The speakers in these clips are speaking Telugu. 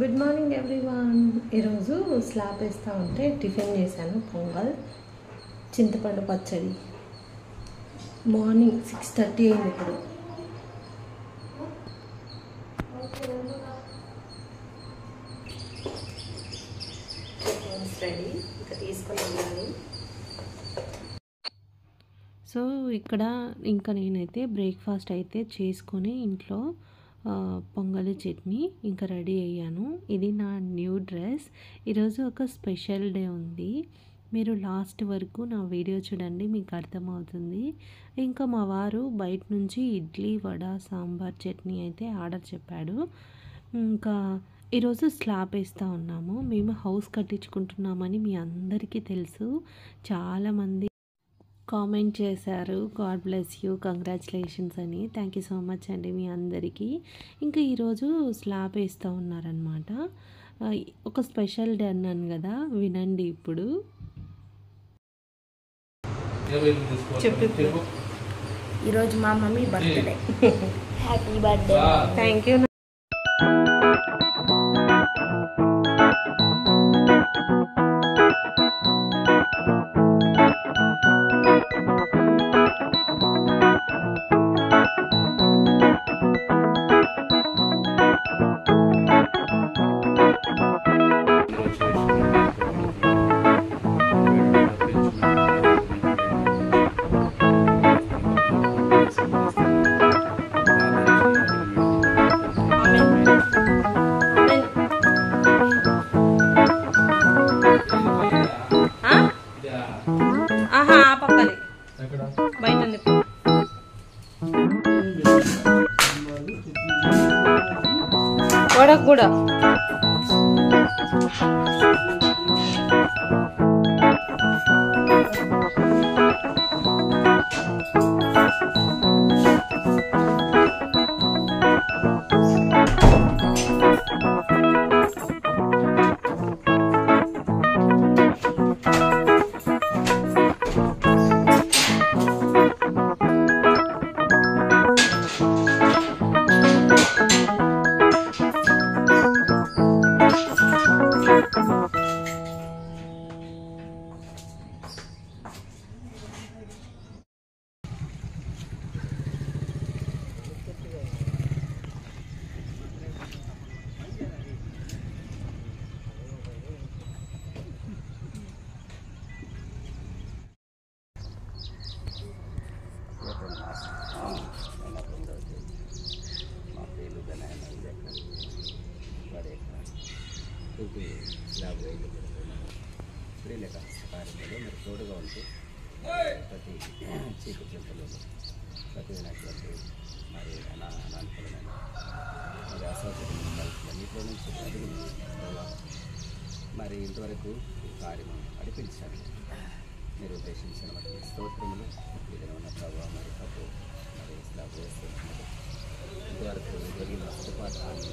Good morning everyone. ఈరోజు స్లాబ్ వేస్తూ ఉంటే టిఫిన్ చేశాను. పొంగల్, చింతపండు పచ్చడి. మార్నింగ్ 6:30 అయింది ఇప్పుడు. రెడీ, ఇంకా తీసుకొని వెళ్ళాలి. సో ఇక్కడ ఇంకా నేనైతే బ్రేక్ఫాస్ట్ అయితే చేసుకొని ఇంట్లో పొంగలి చట్నీ ఇంకా రెడీ అయ్యాను. ఇది నా న్యూ డ్రెస్. ఈరోజు ఒక స్పెషల్ డే ఉంది. మీరు లాస్ట్ వరకు నా వీడియో చూడండి, మీకు అర్థమవుతుంది. ఇంకా మా వారు బయట నుంచి ఇడ్లీ, వడ, సాంబార్, చట్నీ అయితే ఆర్డర్ చెప్పాడు. ఇంకా ఈరోజు స్లాబ్ వేస్తూ ఉన్నాము. మేము హౌస్ కట్టించుకుంటున్నామని మీ అందరికీ తెలుసు. చాలామంది కామెంట్ చేశారు, గాడ్ బ్లెస్ యూ, కంగ్రాచులేషన్స్ అని. థ్యాంక్ యూ సో మచ్ అండి మీ అందరికీ. ఇంకా ఈరోజు స్లాబ్ వేస్తూ ఉన్నారనమాట. ఒక స్పెషల్ డే అన్నాను కదా, వినండి ఇప్పుడు. చెప్పు. ఈరోజు మా mummy birthday. Happy birthday. Thank you. వడకు కూడా స్లాబ్ స్త్రీలేక కార్యంలో మీరు తోడుగా ఉంటూ ప్రతి చీకు చింతలు ప్రతి వినాయకులకు మరి అనానుకూలమైన మరి అసౌకర్యమైన పరిస్థితులన్నింటిలో నుంచి అధిగమించి మరి ఇంతవరకు కార్యము నడిపించాలి. మీరు ఉద్దేశించిన వాటి స్తోత్రములు ఏదైనా ఉన్న ప్రభావ మరి తప్పు మరి స్లాబ్ వేస్తున్నది ఇంతవరకు జరిగిన సుపాఠాన్ని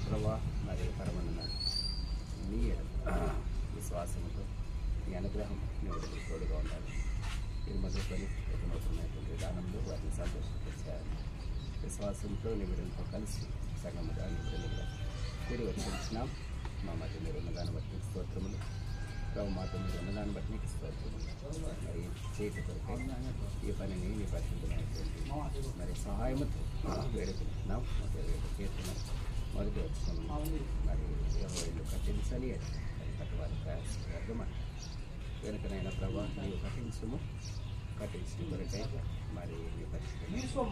ప్రభా మరి పరమన్న నీ విశ్వాసంతో నీ అనుగ్రహం నివృత్తి తోడుగా ఉండాలి. ఇది మొదలుకొని ప్రతిమవుతున్నటువంటి విధానంలో వారిని సంతోషించారు. విశ్వాసంతో నిబిడలతో కలిసి సంగముగా నిబిడలుగా కూడి వచ్చినాం. మా మధ్య మీరు ఉన్నదాన్ని బట్టి స్తోత్రములు, ప్రభు మాతో మీరు ఉన్నదాన్ని బట్టి నీకు స్తోత్రములు. మరి చేతి కొరకై ఈ పనిని నీ పరిశుద్ధమైనటువంటి మరి సహాయముతో వేడుకుంటున్నాం. చేస్తున్నాం మొదటి వచ్చినాం. మరి ఇల్లు కట్టించాలి అని కట్టువారి ప్రయాసమని వెనుకనైనా ప్రభావ నీవు కట్టించము, కట్టించిన కొరకై మరి నీ పరిస్థితి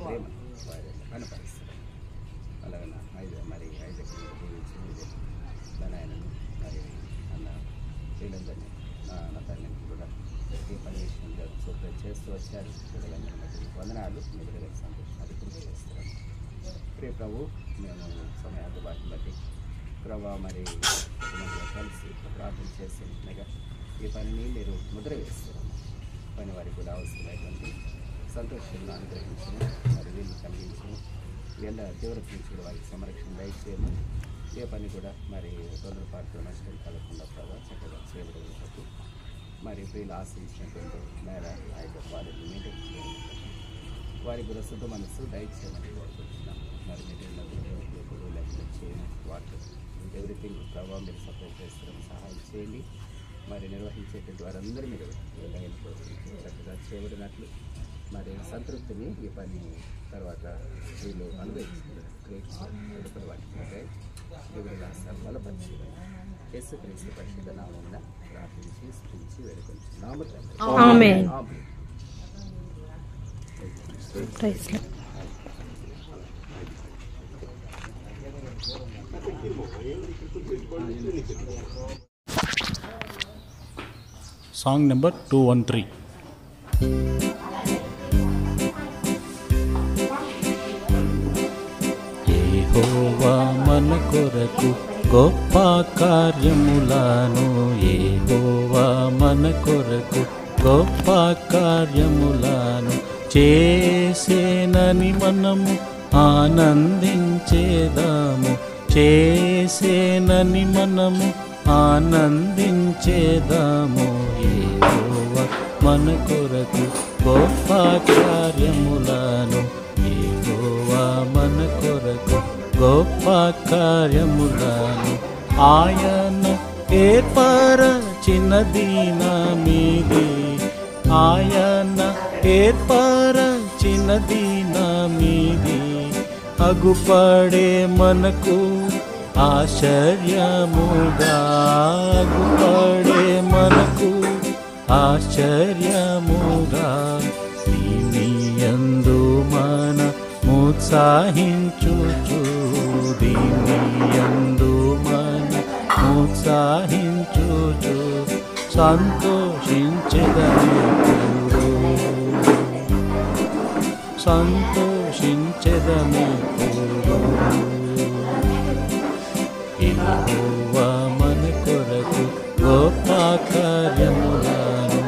ప్రేమ వారి కనపరిస్తున్నాం. అలాగే మరి ఐదకి జీవించి దాని ఆయనను మరి అన్న శ్రీలందరినీ నా తల్లిని కూడా ఈ పని విషయంలో సూపర్ చేస్తూ వచ్చారు. పిల్లలందరి మధ్య వందనాలు. మీ బిడ్డలకు సంతోషం అభివృద్ధి చేస్తున్నాం. ప్రియ ప్రభు, మేము సమయ అందుబాటుని బట్టి ప్రభావ మరి కుటుంబంలో కలిసి ప్రార్థన చేస్తుండగా ఈ పనిని మీరు ముద్ర వేస్తున్నాము. పని వారికి కూడా అవసరమైనటువంటి సంతోషంలో అనుగ్రహించను, మరి వీళ్ళు కలిగించను, వీళ్ళ తీవ్రత నుంచి కూడా వారికి సంరక్షణ దయచేయము. ఏ పని కూడా మరి తొందరపాటుతో నష్టం కలగకుండా ప్రభావ చక్కగా చేయబడి మరి వీళ్ళు ఆశించినటువంటి మేర ఆ యొక్క వారిని మెయింటైన్ చేయాలి. వారికి కూడా శుద్ధ మనసు దయచేయమని కోరుకుంటున్నాం. మరి మీరు ఎప్పుడు లెక్కలు చేయను వాటర్ ఎవ్రీథింగ్ ప్రభావం మీరు సపోర్ట్ చేస్తాం, సహాయం చేయండి. మరి నిర్వహించేటువంటి వారందరూ మీరు చక్కగా చేయబడినట్లు మరి సంతృప్తిని ఈ పని తర్వాత వీళ్ళు అనుభవించారు. క్రియేట్ వాటికి బలపరిచి యేసుక్రీస్తు పరిశుద్ధ నామమున ప్రార్థించి స్తుతించి వేడుకొంచున్నాము తండ్రి. ఆమేన్. Song number 213. యెహోవా మన కొరకు గొప్ప కార్యములను, యెహోవా మన కొరకు గొప్ప కార్యములను చేసేనని మనము ఆనందించేదాము, చేసేనని మనము ఆనందించేదాము. యెహోవా మన కొరకు గొప్ప కార్యములను, యెహోవా మన కొరకు గొప్ప కార్యములను ఆయన ఏర్పరచినది నా మీది, ఆయన ఏర్పరచినది నా మీది అగుపడే మనకు ఆశ్చర్యముగా, అగుపడే మనకు ఆశ్చర్యముగా దీనియందు మన ఉత్సాహించుచు, దీనియందు మన ఉత్సాహించుచు సంతోషించెదమెప్పుడు, సంతోషించెదమెప్పుడు. యెహోవా మన కొరకు గొప్ప కార్యములను,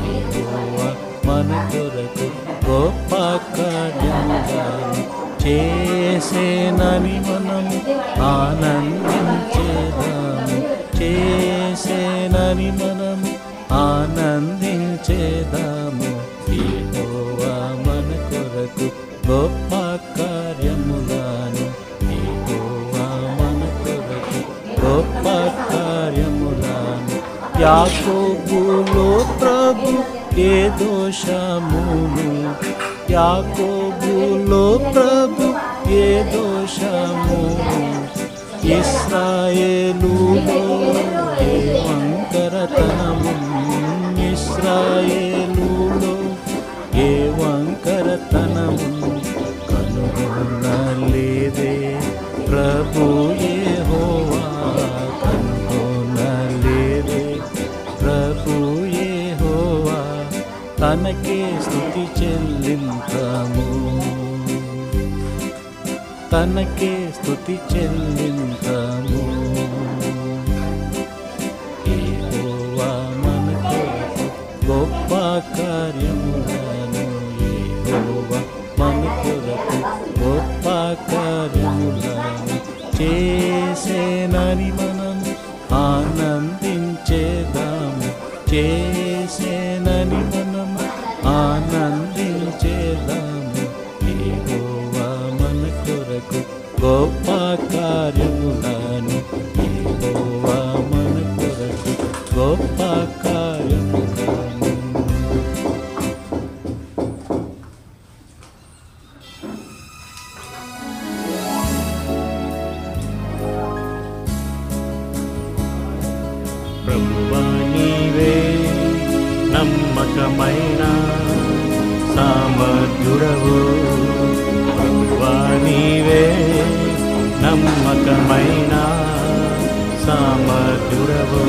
యెహోవా మన కొరకు గొప్ప కార్యములను చేసేనని మనము ఆనందించేదాము, చేసేనని మనము ఆనందించేదాము. యెహోవా మన కొరకు గొప్ప కార్యములను, యెహోవా మన కొరకు గొప్ప కార్యములను యాకోబులో ప్రభు ఏ దోషమును, యాకోబులో ప్రభు ఏ దోషమును ఇశ్రాయేలులో ఏ వంకరతనము, ఇశ్రాయేలులో ఏ వంకరతనము కనుగొనలేదే ప్రభు యెహోవా, కనుగొనలేదే ప్రభు యెహోవా. తనకే స్తుతి చెల్లింతము, తనకే స్తుతి చెల్లింతము. యెహోవా మన కొరకు గొప్ప కార్యములను, యెహోవా మన కొరకు గొప్ప కార్యములను చేసేనని మనము ఆనందించేదాము, చేసేనని మనము ఆనందించేదాము. యెహోవా మన కొరకు గొప్ప కార్యములను, యెహోవా మన కొరకు గొప్ప కార్యములను. ప్రభువా నీవే నమ్మకమైన సామర్థ్యుడవు, ప్రభువా నీవే నమ్మకమైన సామర్థ్యుడవు.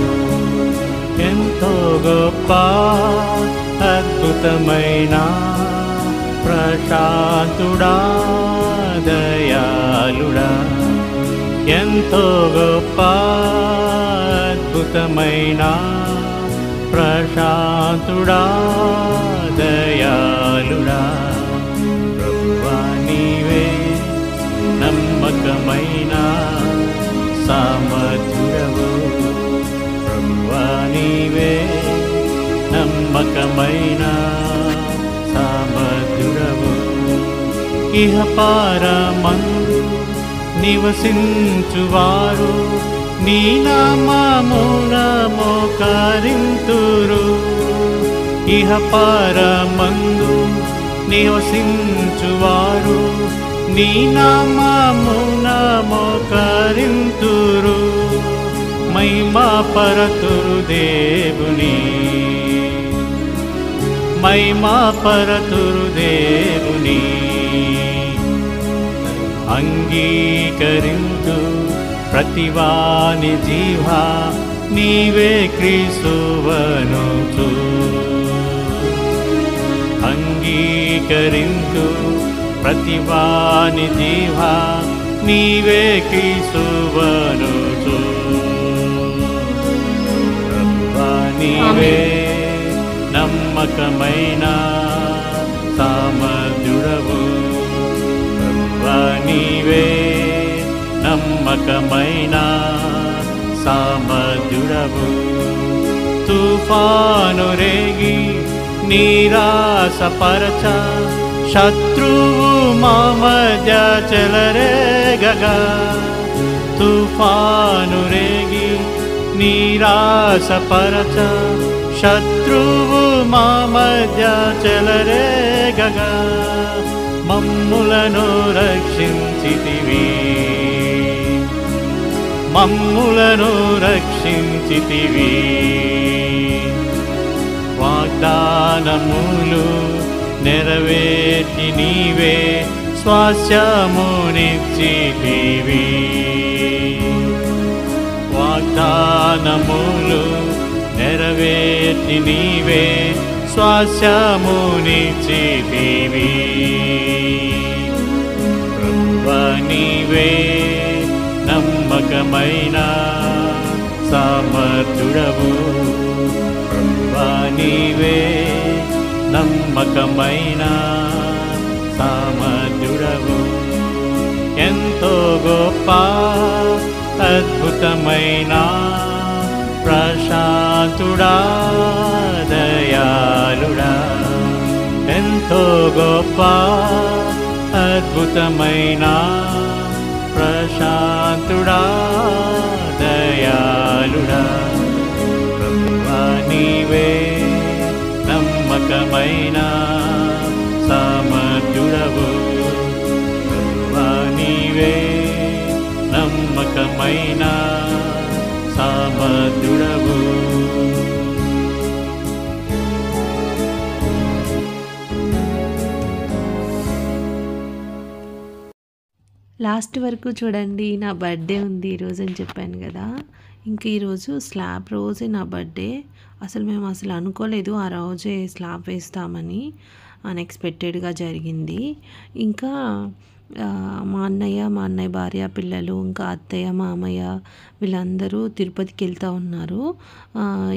ఎంతో గొప్ప అద్భుతమైన ప్రశాంతుడా దయాళుడా, ఎంతో గొప్ప అద్భుతమైన ప్రశాంతుడా దయాళుడా. ప్రభువా నీవే నమ్మకమైన సామర్థ్యుడవు, ప్రభువా నీవే నమ్మకమైన సామర్థ్యుడవు. ఇహ పరమందు నివసించువారు నీ నామమున మోకరింతురు, ఇహ పరమందు నివసించువారు నీ నామమున మోకరింతురు. మహిమా పరతురు దేవుని, మహిమా పరతురు దేవుని. అంగీకరించు ప్రతివాని జీవా నీవే క్రీస్తువనుచు, అంగీకరించు ప్రతివాని జీవా నీవే క్రీస్తువనుచు. ప్రభువా నీవే నమ్మకమైన సామర్థ్యుడవు, ప్రభువా నీవే నమ్మకమైన సామర్థ్యుడవు. తుఫాను రేగి నిరాశపరచ శత్రువు మా మధ్య చెలరేగగా, తుఫాను రేగి నిరాశపరచ శత్రువు మా మధ్య చెలరేగగా, మమ్ములను రక్షించితివి, మమ్ములను రక్షించితివి. వాగ్దానములు నెరవేర్చి నీవే స్వాస్యమునిచ్చితివి, వాగ్దానములు నెరవేర్చి నీవే స్వాస్యమునిచ్చితివి. ప్రభువా నీవే నమ్మకమైన సామర్థ్యుడవు, ప్రభువా నీవే నమ్మకమైన సామర్థ్యుడవు. ఎంతో గొప్ప అద్భుతమైన ప్రశాంతుడా దయాళుడా, ఎంతో గొప్ప అద్భుతమైన ప్రశాంతుడా దయాళుడా. ప్రభువా నీవే నమ్మకమైన సామర్థ్యుడవు, ప్రభువా నీవే నమ్మకమైన సామర్థ్యుడవు. లాస్ట్ వరకు చూడండి. నా బర్త్డే ఉంది ఈరోజు అని చెప్పాను కదా, ఇంక ఈరోజు స్లాబ్ రోజే నా బర్త్డే. అసలు మేము అసలు అనుకోలేదు ఆ రోజే స్లాబ్ వేస్తామని. అన్ఎక్స్పెక్టెడ్గా జరిగింది. ఇంకా మా అన్నయ్య భార్య పిల్లలు ఇంకా అత్తయ్య మామయ్య వీళ్ళందరూ తిరుపతికి వెళ్తూ ఉన్నారు.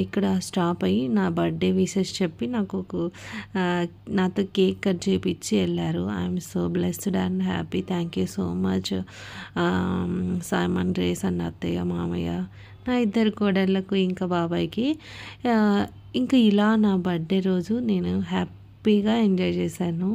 ఇక్కడ స్టాప్ అయ్యి నా బర్త్డే విషెస్ చెప్పి నాతో కేక్ కట్ చేయించి వెళ్ళారు. I'm so blessed and happy. Thank you so much Simon Race and అత్తయ్య మామయ్య, నా ఇద్దరు కోడళ్ళకు ఇంకా బాబాయ్కి. ఇంకా ఇలా నా బర్త్డే రోజు నేను హ్యాపీగా ఎంజాయ్ చేశాను.